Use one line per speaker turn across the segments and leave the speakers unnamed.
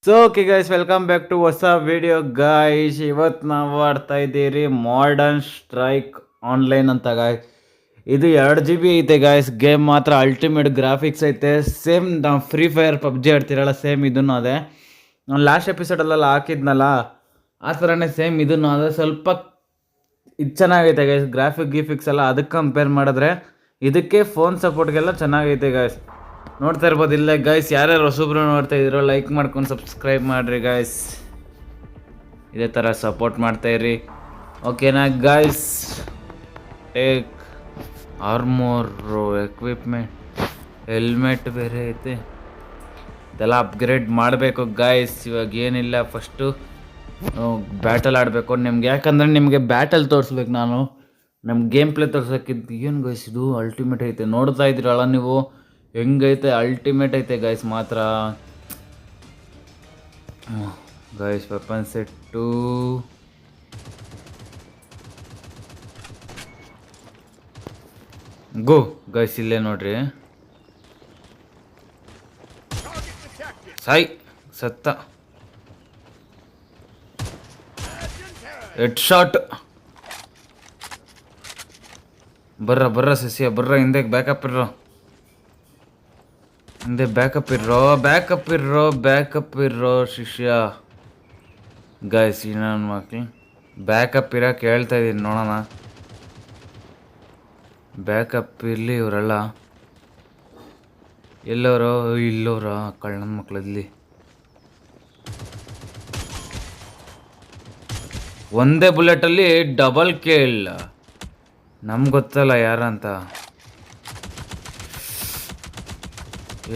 So okay guys, welcome back to ಹೊಸ video guys. ಇವತ್ತು ನಾವು ಆಡ್ತಾ ಇದ್ದೀರಿ ಮಾಡರ್ನ್ ಸ್ಟ್ರೈಕ್ ಆನ್ಲೈನ್ ಅಂತ ಗಾಯ್ಸ್. ಇದು 2 GB ಐತೆ ಗಾಯ್ಸ್. ಗೇಮ್ ಮಾತ್ರ ಅಲ್ಟಿಮೇಟ್ ಗ್ರಾಫಿಕ್ಸ್ ಐತೆ. ಸೇಮ್ ನಾವು ಫ್ರೀ ಫೈರ್ ಪಬ್ಜಿ ಆಡ್ತಿರಲ್ಲ, ಸೇಮ್ ಇದನ್ನು ಅದೇ. ನಾನು ಲಾಸ್ಟ್ ಎಪಿಸೋಡಲ್ಲೆಲ್ಲ ಹಾಕಿದ್ನಲ್ಲ, ಆ ಥರನೇ ಸೇಮ್ ಇದನ್ನು ಅದೇ. ಸ್ವಲ್ಪ ಇದು ಚೆನ್ನಾಗೈತೆ ಗೈಸ್, ಗ್ರಾಫಿಕ್ಸ್ ಎಲ್ಲ ಅದಕ್ಕೆ ಕಂಪೇರ್ ಮಾಡಿದ್ರೆ ಇದಕ್ಕೆ ಫೋನ್ ಸಪೋರ್ಟ್ಗೆಲ್ಲ ಚೆನ್ನಾಗೈತೆ ಗೈಸ್. ನೋಡ್ತಾ ಇರ್ಬೋದು ಇಲ್ಲೇ ಗೈಸ್. ಯಾರ್ಯಾರು ಹೊಸಬ್ರು ನೋಡ್ತಾ ಇದ್ದೀರೋ ಲೈಕ್ ಮಾಡ್ಕೊಂಡು ಸಬ್ಸ್ಕ್ರೈಬ್ ಮಾಡಿರಿ ಗೈಸ್. ಇದೇ ಥರ ಸಪೋರ್ಟ್ ಮಾಡ್ತಾಯಿರಿ, ಓಕೆನಾ ಗೈಸ್. ಟೇಕ್ ಆರ್ಮೋರು, ಎಕ್ವಿಪ್ಮೆಂಟ್, ಹೆಲ್ಮೆಟ್ ಬೇರೆ ಐತೆ, ಇದೆಲ್ಲ ಅಪ್ಗ್ರೇಡ್ ಮಾಡಬೇಕು ಗೈಸ್. ಇವಾಗ ಏನಿಲ್ಲ, ಫಸ್ಟು ಬ್ಯಾಟಲ್ ಆಡಬೇಕು ನಿಮ್ಗೆ. ಯಾಕಂದರೆ ನಿಮಗೆ ಬ್ಯಾಟಲ್ ತೋರಿಸ್ಬೇಕು ನಾನು, ನಮ್ಮ ಗೇಮ್ ಪ್ಲೇ ತೋರ್ಸೋಕ್ಕಿದ್ದು. ಏನು ಗೈಸ್ ಇದು ಅಲ್ಟಿಮೇಟ್ ಐತೆ, ನೋಡ್ತಾ ಇದ್ದೀರಲ್ಲ ನೀವು ಹೆಂಗೈತೆ. ಅಲ್ಟಿಮೇಟ್ ಐತೆ ಗೈಸ್ ಮಾತ್ರ. Guys weapon set, go guys. ಇಲ್ಲೇ ನೋಡ್ರಿ, ಸಾಯ್ ಸತ್ತ. Head shot. ಬರ್ರ ಸಸ್ಯ ಬರ್ರ, ಹಿಂದೆ ಬ್ಯಾಕಪ್ ಇರೋ, ಹಿಂದೆ ಬ್ಯಾಕಪ್ ಇರೋ ಶಿಷ್ಯ. ಗೈಸ್ ಇನ್ನೊಂದು ಮಕ್ಳು ಬ್ಯಾಕಪ್ ಇರೋಕೆ ಹೇಳ್ತಾ ಇದ್ದೀನಿ, ನೋಡೋಣ. ಬ್ಯಾಕಪ್ ಇರಲಿ. ಇವರೆಲ್ಲ ಎಲ್ಲೋರೋ, ಇಲ್ಲೋರ ಕಳ್ಳನ ಮಕ್ಳಲ್ಲಿ. ಒಂದೇ ಬುಲೆಟಲ್ಲಿ ಡಬಲ್ ಕಿಲ್. ನಮ್ಗೆ ಗೊತ್ತಲ್ಲ ಯಾರಂತ.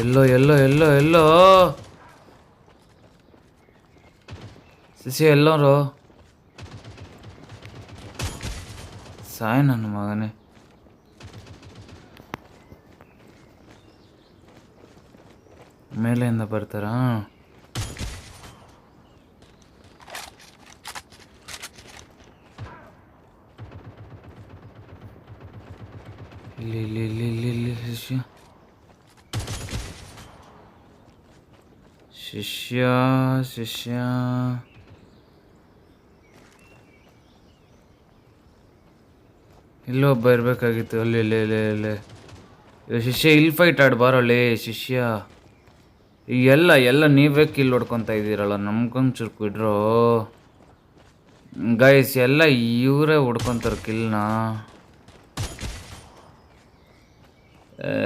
ಎಲ್ಲೋ ಸಿಸಿ, ಎಲ್ಲೋರು ಸಾಯ್ ನನ್ನ ಮಗನೇ. ಮೇಲೆಯಿಂದ ಬರ್ತಾರಾ? ಇಲ್ಲಿ ಶಿಷ್ಯ ಇಲ್ಲೊಬ್ಬ ಇರಬೇಕಾಗಿತ್ತು. ಅಲ್ಲಿ ಶಿಷ್ಯ, ಇಲ್ಲಿ ಫೈಟ್ ಆಡ್ಬಾರಳ್ಳಿ ಶಿಷ್ಯ. ಎಲ್ಲ ನೀವೇ ಕಿಲ್ ಹೊಡ್ಕೊತಾ ಇದ್ದೀರಲ್ಲ, ನಮ್ಗೊಂಚೂರು ಬಿಡ್ರೋ ಗೈಸ್. ಎಲ್ಲ ಇವರೇ ಹೊಡ್ಕೊತಾರೆ ಕಿಲ್ನ,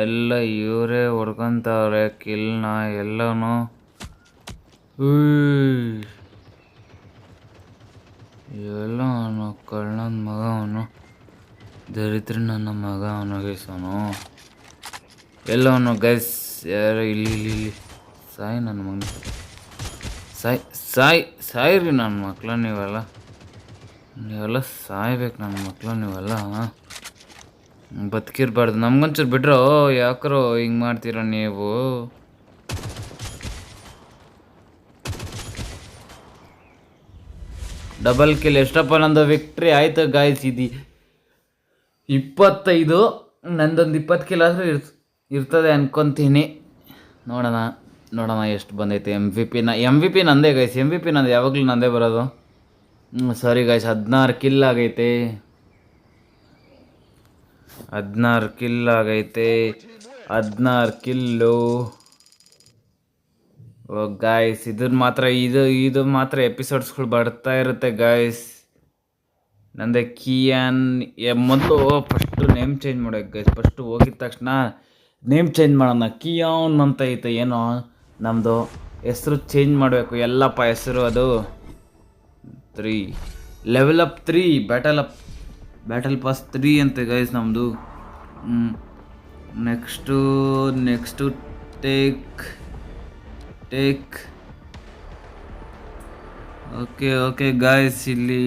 ಎಲ್ಲ ಇವರೇ ಹೊಡ್ಕೊತಾವ್ರೆ ಕಿಲ್ನ ಎಲ್ಲನೂ. ಎಲ್ಲ ಅವನು ಕಳ್ಳನ ಮಗ, ಅವನು ದರಿದ್ರ ನನ್ನ ಮಗ ಅವನು ಗೈಸ್. ಅವನು ಎಲ್ಲ ಅವನು ಗೈಸ್. ಯಾರು ಇಲ್ಲಿ ಸಾಯ್ ನನ್ನ ಮಗನ, ಸಾಯ್ರಿ ನನ್ನ ಮಕ್ಳು. ನೀವೆಲ್ಲ ಸಾಯ್ಬೇಕು ನನ್ನ ಮಕ್ಳು. ನೀವೆಲ್ಲ ಬದುಕಿರ್ಬಾರ್ದು. ನಮ್ಗೊಂಚೂರು ಬಿಡ್ರೋ, ಯಾಕರೋ ಹಿಂಗೆ ಮಾಡ್ತೀರ ನೀವು. Double kill. ಎಷ್ಟಪ್ಪ ನಂದು ವಿಕ್ಟ್ರಿ ಆಯ್ತು ಗಾಯ್ಸ್. ಇದು 25, ನಂದೊಂದು 20 ಕಿಲ್ ಆದರೂ ಇರ್ತದೆ ಅನ್ಕೊತೀನಿ. ನೋಡೋಣ ಎಷ್ಟು ಬಂದೈತೆ. ಎಮ್ ವಿ ಪಿ ನಂದೇ ಗೈಸ್. MVP ನಂದು ಯಾವಾಗಲೂ ನಂದೇ ಬರೋದು. ಸಾರಿ ಗೈಸ್, 16 ಕಿಲ್ ಆಗೈತೆ. 16 ಕಿಲ್ಲು. ಗಾಯ್ಸ್ ಇದು ಮಾತ್ರ ಎಪಿಸೋಡ್ಸ್ಗಳು ಬರ್ತಾ ಇರುತ್ತೆ ಗಾಯ್ಸ್. ನಂದೆ ಕಿಯಾನ್. ಮೊದಲು ಫಸ್ಟು ನೇಮ್ ಚೇಂಜ್ ಮಾಡೋಕೆ ಗೈಸ್. ಫಸ್ಟು ಹೋಗಿದ ತಕ್ಷಣ ನೇಮ್ ಚೇಂಜ್ ಮಾಡೋಣ. ಕಿಯಾನ್ ಅಂತ ಐತೆ ಏನೋ ನಮ್ಮದು ಹೆಸರು ಚೇಂಜ್ ಮಾಡಬೇಕು. ಎಲ್ಲಪ್ಪ ಹೆಸರು ಅದು 3 ಲೆವೆಲ್ ಅಪ್ 3 ಬ್ಯಾಟಲ್ ಪಾಸ್ 3 ಅಂತೆ ಗೈಸ್ ನಮ್ಮದು. Next take okay guys. ಇಲ್ಲಿ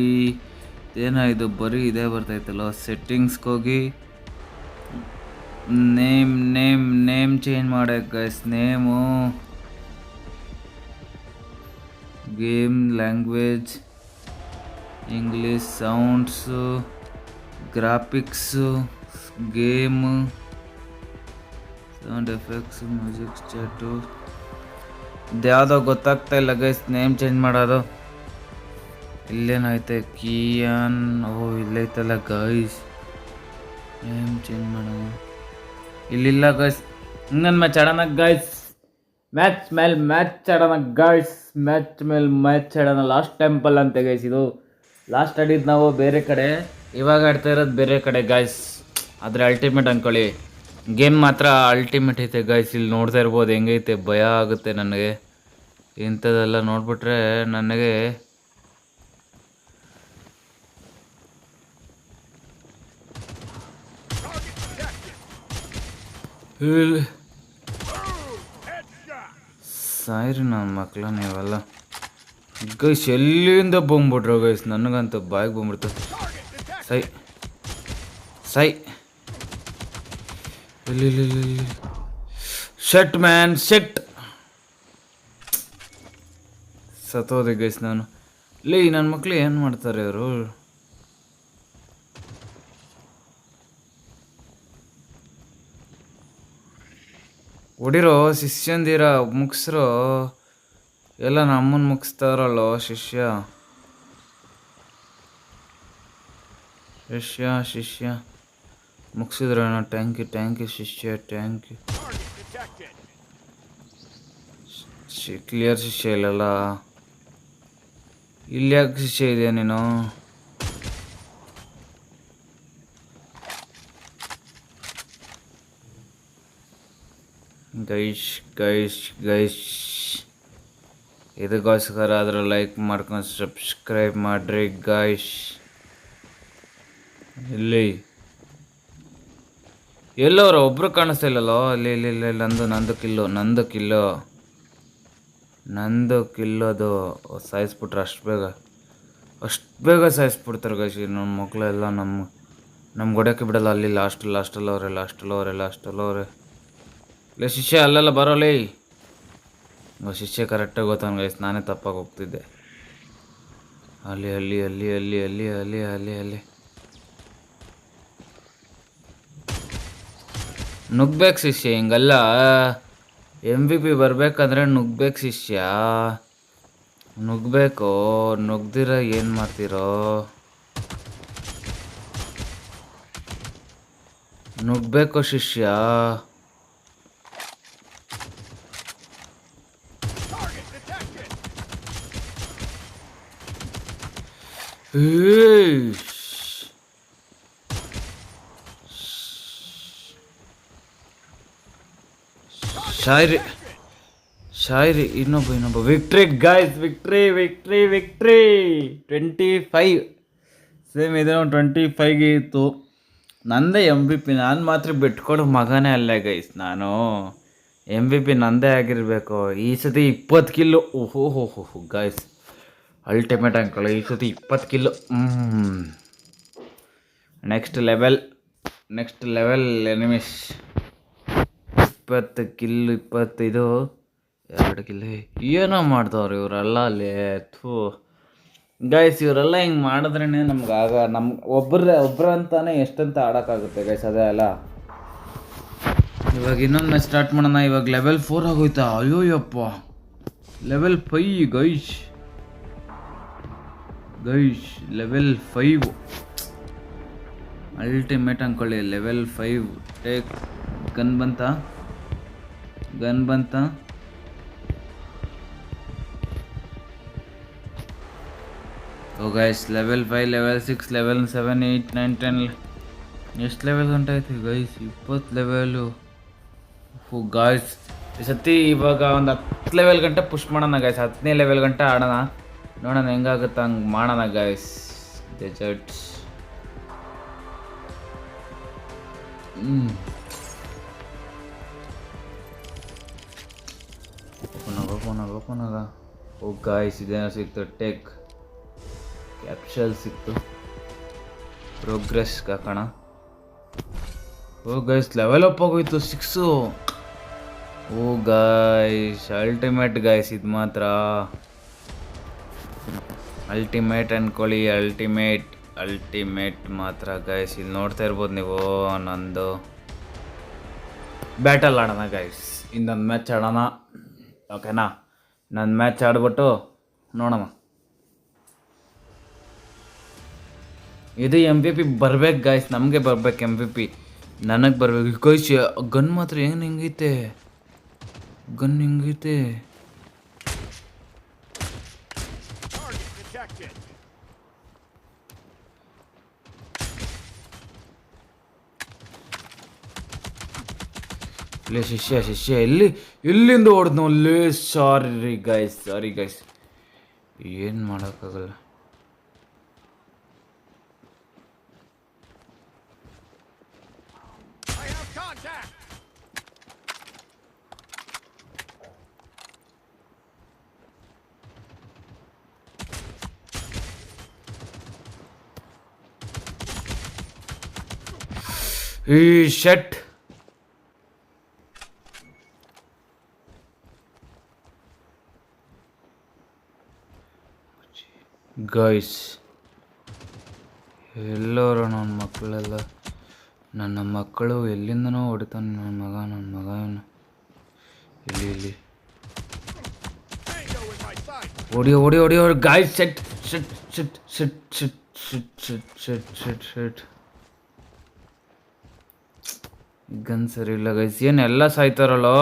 ಏನೋ ಇದು ಬರೀ ಇದೇ ಬರ್ತೈತಲ್ಲ. ಸೆಟ್ಟಿಂಗ್ಸ್ಗೆ ಹೋಗಿ ನೇಮ್ ಚೇಂಜ್ ಮಾಡಕ್ಕೆ guys. Name, game language, English, sounds, graphics, game, sound effects, music, chat, ಇದ್ಯಾವುದೋ ಗೊತ್ತಾಗ್ತಾ ಇಲ್ಲ ಗೈಸ್, ನೇಮ್ ಚೇಂಜ್ ಮಾಡೋದು. ಇಲ್ಲೇನೈತೆ ಕಿಯಾನ್, ಓ ಇಲ್ಲೈತಲ್ಲ ಗೈಸ್, ನೇಮ್ ಚೇಂಜ್ ಮಾಡೋದು ಇಲ್ಲಿಲ್ಲ ಗೈಸ್. ಇನ್ನೊಂದು ಮ್ಯಾಚ್ ಆಡೋಣ ಗೈಸ್, ಮ್ಯಾಚ್ ಮೇಲೆ ಮ್ಯಾಚ್ ಆಡೋಣ ಗೈಸ್, ಮ್ಯಾಚ್ ಮೇಲೆ ಮ್ಯಾಚ್ ಆಡೋಣ. ಲಾಸ್ಟ್ ಟೆಂಪಲ್ ಅಂತೆ ಗೈಸ್, ಇದು ಲಾಸ್ಟ್ ಆಡಿದ್ದು ನಾವು ಬೇರೆ ಕಡೆ, ಇವಾಗ ಆಡ್ತಾ ಇರೋದು ಬೇರೆ ಕಡೆ ಗೈಸ್. ಆದರೆ ಅಲ್ಟಿಮೇಟ್ ಅಂದ್ಕೊಳ್ಳಿ, ಗೇಮ್ ಮಾತ್ರ ಅಲ್ಟಿಮೇಟ್ ಐತೆ ಗೈಸ್. ಇಲ್ಲಿ ನೋಡ್ತಾ ಇರ್ಬೋದು ಹೆಂಗೈತೆ, ಭಯ ಆಗುತ್ತೆ ನನಗೆ ಇಂಥದ್ದೆಲ್ಲ ನೋಡ್ಬಿಟ್ರೆ. ನನಗೆ ಸಾಯ್ರಿ ನನ್ನ ಮಕ್ಕಳ ನೀವೆಲ್ಲ ಗೈಸ್. ಎಲ್ಲಿಂದ ಬಂದ್ಬಿಟ್ರು ಗೈಸ್, ನನಗಂತೂ ಬಾಯಿಗೆ ಬಂದ್ಬಿಡ್ತು. ಸೈ ಸೈ ಇಲ್ಲಿ ಶಟ್ ಮ್ಯಾನ್ ಶಟ್, ಸತ್ತೋದೆ ಗೈಸ್ ನಾನು. ಲೇ ನನ್ನ ಮಕ್ಳು ಏನು ಮಾಡ್ತಾರೆ ಅವರು? ಹೊಡಿರೋ ಶಿಷ್ಯಂದಿರ, ಮುಗಿಸ್ರೋ ಎಲ್ಲ. ನಮ್ಮನ್ನು ಮುಗಿಸ್ತಾರಲ್ಲೋ ಶಿಷ್ಯ ಶಿಷ್ಯ ಶಿಷ್ಯ ಮುಗಿಸಿದ್ರಣ. ಟ್ಯಾಂಕ್ ಯು ಶಿಷ್ಯ, ಟ್ಯಾಂಕ್ ಯು. ಕ್ಲಿಯರ್ ಶಿಷ್ಯ ಇಲ್ಲಲ್ಲ, ಇಲ್ಲಿ ಯಾಕೆ ಶಿಷ್ಯ ಇದೆಯಾ ನೀನು? ಗೈಶ್ ಗೈಶ್ ಗೈಶ್, ಇದಕ್ಕೋಸ್ಕರ ಆದರೂ ಲೈಕ್ ಮಾಡ್ಕೊಂಡು ಸಬ್ಸ್ಕ್ರೈಬ್ ಮಾಡ್ರಿ ಗೈಶ್. ಇಲ್ಲಿ ಎಲ್ಲೋರು ಒಬ್ರು ಕಾಣಿಸ್ತಾ ಇಲ್ಲಲ್ಲೋ. ಇಲ್ಲಿ ಇಲ್ಲಿ ಇಲ್ಲಿ ನಂದು ಕಿಲ್ಲೋದು ಸಾಯಿಸ್ಬಿಟ್ರೆ ಅಷ್ಟು ಬೇಗ ಸಾಯಿಸ್ಬಿಡ್ತಾರೆ ಗೈಸ್. ನಮ್ಮ ಮಕ್ಕಳೆಲ್ಲ ನಮ್ಮ ಗೊಡಕ್ಕೆ ಬಿಡಲ್ಲ. ಅಲ್ಲಿ ಲಾಸ್ಟಲ್ಲವ್ರೆ. ಲೇ ಶಿಷ್ಯ ಅಲ್ಲೆಲ್ಲ ಬರೋಲೇ. ಶಿಷ್ಯ ಕರೆಕ್ಟಾಗಿ ಗೊತ್ತಾನ ಗೈಸ್, ನಾನೇ ತಪ್ಪಾಗಿ ಹೋಗ್ತಿದ್ದೆ. ಅಲ್ಲಿ ನುಗ್ಬೇಕು ಶಿಷ್ಯ, ಹಿಂಗಲ್ಲ. MVP ಬರಬೇಕಂದ್ರೆ ನುಗ್ಬೇಕು ಶಿಷ್ಯ, ನುಗ್ಬೇಕು. ನುಗ್ದಿರ ಏನು ಮಾಡ್ತೀರೋ? ನುಗ್ಬೇಕು ಶಿಷ್ಯ. ಶಾಯ್ರಿ ಇನ್ನೊಬ್ಬ ವಿಕ್ಟ್ರಿ ಗೈಸ್, ವಿಕ್ಟ್ರಿ 25 ಸೇಮ್ ಇದೆ. 25ಗೆ ಇತ್ತು ನಂದೇ MVP. ನಾನು ಮಾತ್ರ ಬಿಟ್ಕೊಡೋ ಮಗನೇ ಅಲ್ಲ ಗೈಸ್. ನಾನು MVP ನಂದೇ ಆಗಿರಬೇಕು ಈ ಸತಿ. 20 ಕಿಲ್ಲು. ಓಹೋ ಗೈಸ್, ಅಲ್ಟಿಮೇಟ್ ಅಂದ್ಕೊಳ್ಳಿ ಈ ಸತಿ 20 ಕಿಲ್ಲು. Next level enemies. 20 ಕಿಲ್ಲು, 25 2 ಕಿಲ್ಲು. ಏನೋ ಮಾಡ್ತಾವ್ರಿ ಇವರೆಲ್ಲ ಅಲ್ಲಿ. ಗೈಸ್ ಇವರೆಲ್ಲ ಹಿಂಗೆ ಮಾಡಿದ್ರೇ ನಮ್ಗೆ ಒಬ್ಬರು ಅಂತಾನೆ ಎಷ್ಟಂತ ಆಡೋಕ್ಕಾಗುತ್ತೆ ಗೈಸ್, ಅದೇ ಅಲ್ಲ. ಇವಾಗ ಇನ್ನೊಂದು ಮ್ಯಾಚ್ ಸ್ಟಾರ್ಟ್ ಮಾಡೋಣ. ಇವಾಗ ಲೆವೆಲ್ 4 ಆಗೋಯ್ತಾ? ಅಯ್ಯೋಯಪ್ಪ, ಲೆವೆಲ್ 5 ಗೈಸ್ ಲೆವೆಲ್ 5 ಅಲ್ಟಿಮೇಟ್ ಅಂದ್ಕೊಳ್ಳಿ. Level 5 take. ಗನ್ ಬಂತ. ಓ ಗೈಸ್, ಲೆವೆಲ್ 5, ಲೆವೆಲ್ 6, ಲೆವೆಲ್ 7, 8, 9, 10. ಎಷ್ಟು ಲೆವೆಲ್ ಗಂಟೆ ಆಯ್ತು ಗೈಸ್? 20 ಲೆವೆಲು. ಗಾಯ್ಸ್ ಈ ಸತಿ ಇವಾಗ ಒಂದು 10 ಲೆವೆಲ್ ಗಂಟೆ ಪುಷ್ ಮಾಡೋಣ ಗೈಸ್. 10ನೇ ಲೆವೆಲ್ ಗಂಟೆ ಆಡೋಣ, ನೋಡೋಣ ಹೆಂಗಾಗುತ್ತೆ ಹಂಗೆ ಮಾಡೋಣ ಗೈಸ್. ಡೆಸರ್ಟ್ಸ್ ಓಪನ್ ಆಗ. ಓ ಗಾಯ್ಸ್, ಇದೇನೋ ಸಿಕ್ತು. ಟೆಕ್ ಕ್ಯಾಪ್ಷಲ್ ಸಿಕ್ತು. ಪ್ರೋಗ್ರೆಸ್ ಹಾಕೋಣ. ಓ ಗೈಸ್, ಲೆವೆಲ್ ಅಪ್ ಆಗೋಯ್ತು 6. ಓ ಗೈಸ್, ಅಲ್ಟಿಮೇಟ್ ಗೈಸ್. ಇದು ಮಾತ್ರ ಅಲ್ಟಿಮೇಟ್ ಅಂದ್ಕೊಳ್ಳಿ. ಅಲ್ಟಿಮೇಟ್ ಮಾತ್ರ ಗೈಸ್. ಇಲ್ಲಿ ನೋಡ್ತಾ ಇರ್ಬೋದು ನೀವು. ನಂದು ಬ್ಯಾಟಲ್ ಆಡೋಣ ಗೈಸ್, ಇನ್ನೊಂದು ಮ್ಯಾಚ್ ಆಡೋಣ, ಓಕೆನಾ? ನಾನು ಮ್ಯಾಚ್ ಆಡ್ಬಿಟ್ಟು ನೋಡೋಣ. ಇದು MVP ಬರ್ಬೇಕು ಗಾಯ್ಸ್, ನಮಗೆ ಬರ್ಬೇಕು MVP, ನನಗೆ ಬರ್ಬೇಕು ಗೈಸ್. ಗನ್ ಮಾತ್ರ ಏನು ಹೆಂಗೈತೆ, ಗನ್ ಹೆಂಗೈತೆ. ಲೇ ಶಿಷ್ಯ ಎಲ್ಲಿಂದ ಹೊಡೆದ್ನು ಲೇ. ಸಾರಿ ಗೈಸ್, ಏನು ಮಾಡೋಕ್ಕಾಗಲ್ಲ. ಈ ಶಟ್ ಗೈಸ್, ಎಲ್ಲರೂ ನನ್ನ ಮಕ್ಕಳು ಎಲ್ಲಿಂದನೋ ಹೊಡಿತಾನೆ ನನ್ನ ಮಗ ಇಲ್ಲಿ ಹೊಡಿಯೋ ಗಾಯ್ಸ್. ಶಟ್ ಗನ್ ಸರಿ ಇಲ್ಲ ಗೈಸ್, ಏನು ಎಲ್ಲ ಸಾಯ್ತಾರಲ್ಲೋ.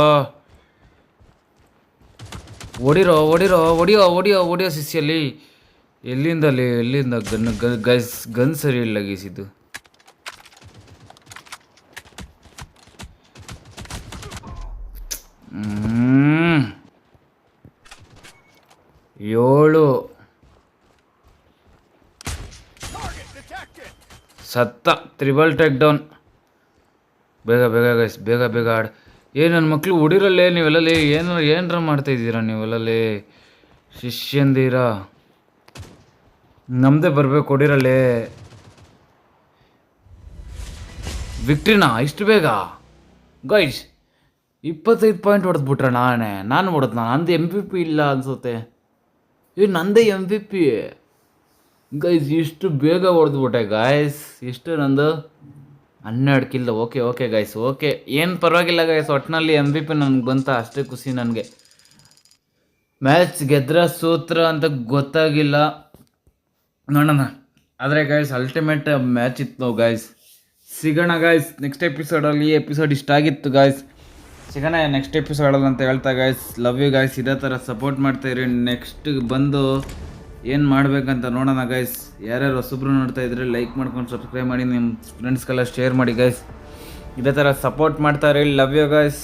ಹೊಡಿಯೋ ಶಿಷ್ಯಲ್ಲಿ. ಎಲ್ಲಿಂದ ಗೈಸ್ ಗನ್ ಸರಿ ಇಲ್ಲ ಗೈಸ್. ಇದು ಏಳು ಸತ್ತ. Triple take down. ಬೇಗ ಗೈಸ್, ಬೇಗ ಆಡ್. ನನ್ನ ಮಕ್ಳು ಹೊಡಿರಲ್ಲೇ ನೀವೆಲ್ಲಲೇ. ಏನರ ಮಾಡ್ತಾಯಿದ್ದೀರಾ ನೀವೆಲ್ಲಲೇ ಶಿಷ್ಯಂದೀರ. ನಮ್ಮದೇ ಬರಬೇಕು, ಹೊಡಿರಲ್ಲೇ. ವಿಕ್ಟ್ರಿನಾ ಇಷ್ಟು ಬೇಗ ಗೈಸ್? 25 ಪಾಯಿಂಟ್ ಹೊಡೆದ್ಬಿಟ್ರೆ ನಾನು ಹೊಡೆದ್ನ. ನಂದು MVP ಇಲ್ಲ ಅನಿಸುತ್ತೆ. ನಂದೇ MVP ಗೈಸ್. ಇಷ್ಟು ಬೇಗ ಹೊಡೆದ್ಬಿಟ್ಟೆ ಗಾಯ್ಸ್. ಇಷ್ಟು ನಂದು 12 ಕಿಲ್. ಓಕೆ ಗೈಸ್, ಓಕೆ, ಏನು ಪರವಾಗಿಲ್ಲ ಗೈಸ್. ಒಟ್ಟಿನಲ್ಲಿ MVP ನನಗೆ ಬಂತ, ಅಷ್ಟೇ ಖುಷಿ ನನಗೆ. ಮ್ಯಾಚ್ ಗೆದ್ರ ಸೂತ್ರ ಅಂತ ಗೊತ್ತಾಗಿಲ್ಲ, ನೋಡೋಣ. ಆದರೆ ಗೈಸ್ ಅಲ್ಟಿಮೇಟ್ ಮ್ಯಾಚ್ ಇತ್ತು ಗೈಸ್. ಸಿಗೋಣ ಗೈಸ್ ನೆಕ್ಸ್ಟ್ ಎಪಿಸೋಡಲ್ಲಿ. ಎಪಿಸೋಡ್ ಇಷ್ಟ ಆಗಿತ್ತು ಗೈಸ್, ಸಿಗೋಣ ನೆಕ್ಸ್ಟ್ ಎಪಿಸೋಡಲ್ಲಿ ಅಂತ ಹೇಳ್ತಾ ಗೈಸ್. Love you guys. ಇದೇ ಥರ ಸಪೋರ್ಟ್ ಮಾಡ್ತಾಯಿರಿ. ನೆಕ್ಸ್ಟ್ ಬಂದು ಏನು ಮಾಡಬೇಕಂತ ನೋಡೋಣ ಗೈಸ್. ಯಾರ್ಯಾರು ಹೊಸಬ್ರು ನೋಡ್ತಾ ಇದ್ರೆ ಲೈಕ್ ಮಾಡ್ಕೊಂಡು ಸಬ್ಸ್ಕ್ರೈಬ್ ಮಾಡಿ, ನಿಮ್ಮ ಫ್ರೆಂಡ್ಸ್ಗೆಲ್ಲ ಶೇರ್ ಮಾಡಿ ಗೈಸ್. ಇದೇ ಥರ ಸಪೋರ್ಟ್ ಮಾಡ್ತಾರೆ. Love you guys.